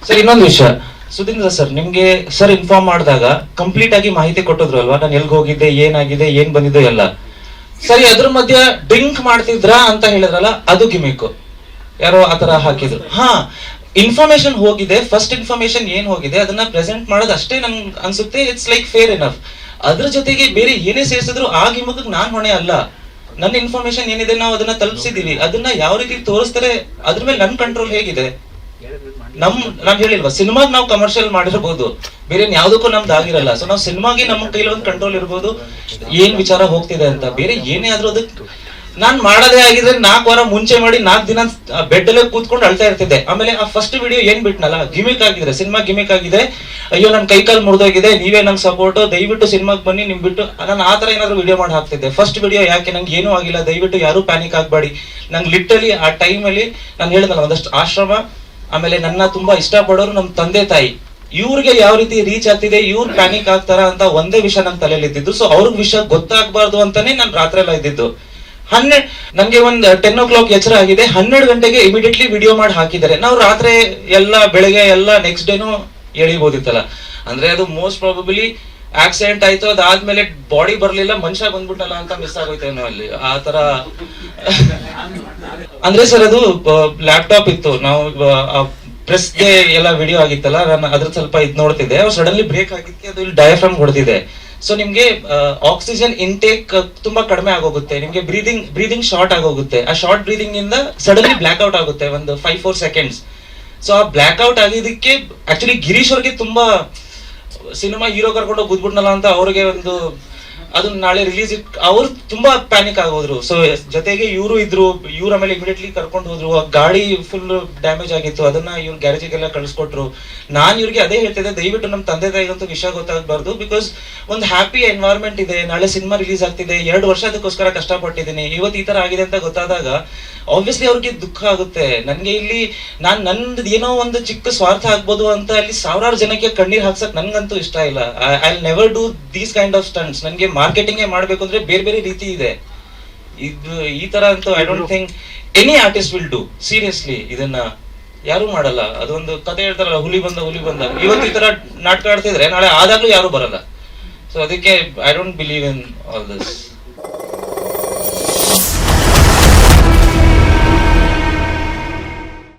Sir ಇನ್ನೊಂದು ವಿಷಯ, Sudhindra sir ನಿಮ್ಗೆ ಸರ್ ಇನ್ಫಾರ್ಮ್ ಮಾಡಿದಾಗ ಕಂಪ್ಲೀಟ್ ಆಗಿ ಮಾಹಿತಿ ಕೊಟ್ಟಿದ್ರು ಅಲ್ವಾ, ನಾನು ಎಲ್ಗೆ ಹೋಗಿದ್ದೆ, ಏನಾಗಿದೆ, ಏನ್ ಬಂದಿದ್ದು ಎಲ್ಲ. ಸರಿ, ಅದ್ರ ಮಧ್ಯೆ ಡ್ರಿಂಕ್ ಮಾಡ್ತಿದ್ರಾ ಅಂತ ಹೇಳಿದ್ರಲ್ಲ, ಅದು ಗಿಮಿಕ್. ಯಾರೋ ಆತರ ಹಾಕಿದ್ರು. ಹಾ, ಇನ್ಫಾರ್ಮೇಶನ್ ಹೋಗಿದೆ, ಫಸ್ಟ್ ಇನ್ಫಾರ್ಮೇಶನ್ ಏನ್ ಹೋಗಿದೆ ಅದನ್ನ ಪ್ರೆಸೆಂಟ್ ಮಾಡೋದು ಅಷ್ಟೇ ನನ್ಗೆ ಅನ್ಸುತ್ತೆ. It's like fair enough. ಅದ್ರ ಜೊತೆಗೆ ಬೇರೆ ಏನೇ ಸೇರಿಸಿದ್ರು ಆ ಗಿಮಿಕ್ ನಾನ್ ಹೊಣೆ ಅಲ್ಲ. ನನ್ನ ಇನ್ಫಾರ್ಮೇಶನ್ ಏನಿದೆ ನಾವು ಅದನ್ನ ತಲುಪಿಸಿದೀವಿ, ಅದನ್ನ ಯಾವ ರೀತಿ ತೋರಿಸ್ತಾರೆ ಅದ್ರ ಮೇಲೆ ನನ್ ಕಂಟ್ರೋಲ್ ಹೇಗಿದೆ. ನಾನ್ ಹೇಳಿಲ್ವಾ, ಸಿನಿಮಾಗ್ ನಾವು ಕಮರ್ಷಿಯಲ್ ಮಾಡಿರ್ಬೋದು, ಬೇರೆ ಯಾವ್ದಕ್ಕೂ ನಮ್ದು ಆಗಿರಲ್ಲ. ಸೊ ನಾವು ಸಿನಿಮಾಗೆ ನಮ್ಮ ಕೈಲಿ ಒಂದು ಕಂಟ್ರೋಲ್ ಇರ್ಬೋದು, ಏನ್ ವಿಚಾರ ಹೋಗ್ತಿದೆ ಅಂತ. ಬೇರೆ ಏನೇ ಆದ್ರೂ ಅದಕ್ಕೆ ನಾನ್ ಮಾಡದೇ ಆಗಿದ್ರೆ 4 ವಾರ ಮುಂಚೆ ಮಾಡಿ 4 ದಿನ ಬೆಡ್ ಅಲ್ಲೇ ಕೂತ್ಕೊಂಡು ಅಳ್ತಾ ಇರ್ತಿದ್ದೆ. ಆಮೇಲೆ ಆ ಫಸ್ಟ್ ವಿಡಿಯೋ ಏನ್ ಬಿಟ್ನಲ್ಲ, ಗಿಮಿಕ್ ಆಗಿದೆ, ಸಿನಿಮಾ ಗಿಮಿಕ್ ಆಗಿದೆ, ಅಯ್ಯೋ ನನ್ ಕೈ ಕಾಲ್ ಮುರಿದೋಗಿದೆ, ನೀವೇ ನಂಗೆ ಸಪೋರ್ಟ್, ದಯವಿಟ್ಟು ಸಿನಿಮಾಗ್ ಬನ್ನಿ, ನಿಮ್ ಬಿಟ್ಟು ನಾನು ಆತರ ಏನಾದ್ರು ವಿಡಿಯೋ ಮಾಡಿ ಹಾಕ್ತಿದ್ದೆ. ಫಸ್ಟ್ ವಿಡಿಯೋ ಯಾಕೆ, ನಂಗೆ ಏನೂ ಆಗಿಲ್ಲ, ದಯವಿಟ್ಟು ಯಾರು ಪ್ಯಾನಿಕ್ ಆಗ್ಬೇಡಿ. ನಂಗೆ ಲಿಟ್ರಲಿ ಆ ಟೈಮ್ ಅಲ್ಲಿ ನಾನು ಹೇಳಿದ್ನಲ್ಲ, ಒಂದಷ್ಟು ಆಶ್ರಮ, ಆಮೇಲೆ ನನ್ನ ತುಂಬಾ ಇಷ್ಟಪಡೋರು ನಮ್ಮ ತಂದೆ ತಾಯಿ, ಇವ್ರಿಗೆ ಯಾವ ರೀತಿ ರೀಚ್ ಆಗ್ತಿದೆ, ಇವ್ರು ಪ್ಯಾನಿಕ್ ಆಗ್ತಾರ ಅಂತ ಒಂದೇ ವಿಷಯ ನನ್ ತಲೆಯಲ್ಲಿ ಇದ್ದಿದ್ದು. ಸೊ ಅವ್ರಿಗೆ ವಿಷಯ ಗೊತ್ತಾಗಬಾರ್ದು ಅಂತಾನೆ ನಾನು ರಾತ್ರಿ ಎಲ್ಲ ಇದ್ದಿದ್ದು. ನನ್ಗೆ ಒಂದ್ 10 o'clock ಎಚ್ಚರ ಆಗಿದೆ, 12 ಗಂಟೆಗೆ ಇಮಿಡಿಯೇಟ್ಲಿ ವಿಡಿಯೋ ಮಾಡಿ ಹಾಕಿದ್ದಾರೆ. ನಾವು ರಾತ್ರಿ ಎಲ್ಲ ಬೆಳಗ್ಗೆ ಎಲ್ಲ ನೆಕ್ಸ್ಟ್ ಡೇನು ಎಳಿಬೋದಿತ್ತಲ್ಲ. ಅಂದ್ರೆ ಅದು ಮೋಸ್ಟ್ ಪ್ರಾಬಬ್ಲಿ ಆಕ್ಸಿಡೆಂಟ್ ಆಯ್ತು, ಅದಾದ್ಮೇಲೆ ಬಾಡಿ ಬರ್ಲಿಲ್ಲ, ಮನುಷ್ಯ ಬಂದ್ಬಿಟ್ಟಲ್ಲ ಅಂತ ಮಿಸ್ ಆಗೋಯ್ತೇನೋ ಅಲ್ಲಿ ಆತರ. ಅಂದ್ರೆ ಸರ್ ಅದು ಲ್ಯಾಪ್ಟಾಪ್ ಇತ್ತು, ನಾವು ಪ್ರೆಸ್ ಗೆ ಎಲ್ಲ ವಿಡಿಯೋ ಆಗಿತ್ತಲ್ಲ, ನಾನು ಅದ್ರ ಸ್ವಲ್ಪ ಇದ್ ನೋಡ್ತಿದ್ದೆ, ಅವ್ರು ಸಡನ್ಲಿ ಬ್ರೇಕ್ ಆಗಿದ್ದಕ್ಕೆ ಅದು ಇಲ್ಲಿ ಡಯಾಫ್ರಾಮ್ ಹೊಡೆದಿದೆ. ಸೊ ನಿಮ್ಗೆ ಆಕ್ಸಿಜನ್ ಇಂಟೇಕ್ ತುಂಬಾ ಕಡಿಮೆ ಆಗೋಗುತ್ತೆ, ನಿಮ್ಗೆ ಬ್ರೀದಿಂಗ್ ಶಾರ್ಟ್ ಆಗೋಗುತ್ತೆ. ಆ ಶಾರ್ಟ್ ಬ್ರೀದಿಂಗ್ ಇಂದ ಸಡನ್ಲಿ ಬ್ಲಾಕ್ ಔಟ್ ಆಗುತ್ತೆ ಒಂದು 5-4 seconds. ಸೊ ಆ ಬ್ಲಾಕ್ ಔಟ್ ಆಗಿದ್ದಕ್ಕೆ ಆಕ್ಚುಲಿ ಗಿರೀಶ್ ಅವ್ರಿಗೆ ತುಂಬಾ ಸಿನಿಮಾ ಹೀರೋ ಕರ್ಕೊಂಡು ಕೂತ್ಬಿಟ್ನಲ್ಲ ಅಂತ ಅವ್ರಿಗೆ ಒಂದು ಅದನ್ನ ನಾಳೆ ರಿಲೀಸ್ ಅವ್ರು ತುಂಬಾ ಪ್ಯಾನಿಕ್ ಆಗೋದ್ರು. ಸೊ ಜೊತೆಗೆ ಇವರು ಇದ್ರು, ಇವ್ರ ಆಮೇಲೆ ಇಮಿಡಿಯೇಟ್ಲಿ ಕರ್ಕೊಂಡು ಹೋದ್ರು. ಗಾಡಿ ಫುಲ್ ಡ್ಯಾಮೇಜ್ ಆಗಿತ್ತು, ಅದನ್ನ ಇವ್ರ ಗ್ಯಾರೇಜಿಗೆಲ್ಲ ಕಳಿಸ್ಕೊಟ್ರು. ನಾನ್ ಇವ್ರಿಗೆ ಅದೇ ಹೇಳ್ತಿದ್ದೆ, ದಯವಿಟ್ಟು ನಮ್ಮ ತಂದೆ ತಾಯಿಗಂತೂ ವಿಷಯ ಗೊತ್ತಾಗಬಾರ್ದು, ಬಿಕಾಸ್ ಒಂದು ಹ್ಯಾಪಿ ಎನ್ವೈರನ್ಮೆಂಟ್ ಇದೆ, ನಾಳೆ ಸಿನಿಮಾ ರಿಲೀಸ್ ಆಗ್ತಿದೆ, 2 ವರ್ಷ ಅದಕ್ಕೋಸ್ಕರ ಕಷ್ಟಪಟ್ಟಿದ್ದೀನಿ, ಇವತ್ತು ಈ ತರ ಆಗಿದೆ ಅಂತ ಗೊತ್ತಾದಾಗ ಆಬ್ವಿಯಸ್ಲಿ ಅವ್ರಿಗೆ ದುಃಖ ಆಗುತ್ತೆ. ನನ್ಗೆ ಇಲ್ಲಿ ನಂದು ಏನೋ ಒಂದು ಚಿಕ್ಕ ಸ್ವಾರ್ಥ ಆಗ್ಬೋದು ಅಂತ ಅಲ್ಲಿ ಸಾವಿರಾರು ಜನಕ್ಕೆ ಕಣ್ಣೀರ್ ಹಾಕ್ಸಕ್ ನನ್ಗಂತೂ ಇಷ್ಟ ಇಲ್ಲ. I never do these kind of stunts. ನನ್ಗೆ ಮಾರ್ಕೆಟಿಂಗ್ ಮಾಡ್ಬೇಕು ಅಂದ್ರೆ ಬೇರೆ ಬೇರೆ ರೀತಿ ಇದೆ. ಇದು ಈ ತರ ಅಂತೂ I don't think any artist will do. Seriously ಇದನ್ನ ಯಾರು ಮಾಡಲ್ಲ. ಅದೊಂದು ಕತೆ ಹೇಳ್ತಾರಲ್ಲ, ಹುಲಿ ಬಂದ ಇವತ್ತು ಈ ತರ ನಾಟಕ ಆಡ್ತಿದ್ರೆ ನಾಳೆ ಆದಾಗ್ಲೂ ಯಾರು ಬರಲ್ಲ. ಸೊ ಅದಕ್ಕೆ I don't believe in all this.